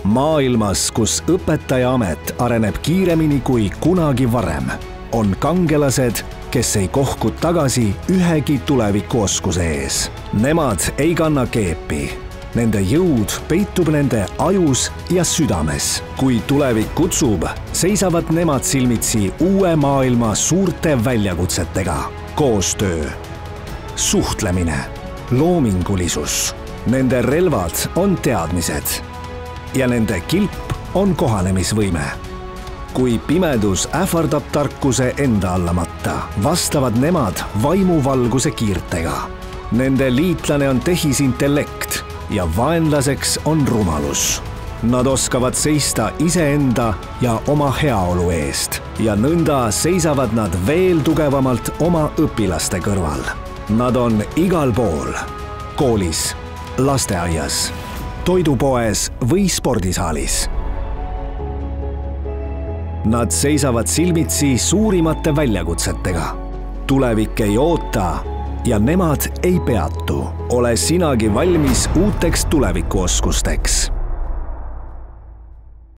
Maailmas, kus õpetajaamet areneb kiiremini kui kunagi varem, on kangelased, kes ei kohku tagasi ühegi tulevikuoskuse ees. Nemad ei kanna keepi. Nende jõud peitub nende ajus ja südames. Kui tulevik kutsub, seisavad nemad silmitsi uue maailma suurte väljakutsetega. Koostöö, suhtlemine, loomingulisus. Nende relvad on teadmised ja nende kilp on kohanemisvõime. Kui pimedus ähvardab tarkuse enda alla matta, vastavad nemad vaimuvalguse kiirtega. Nende liitlane on tehisintellekt ja vaenlaseks on rumalus. Nad oskavad seista iseenda ja oma heaolu eest ja nõnda seisavad nad veel tugevamalt oma õpilaste kõrval. Nad on igal pool, koolis, lasteaias, toidupoes või spordisaalis. Nad seisavad silmitsi suurimate väljakutsetega. Tulevik ei oota ja nemad ei peatu. Ole sinagi valmis uuteks tulevikuoskusteks.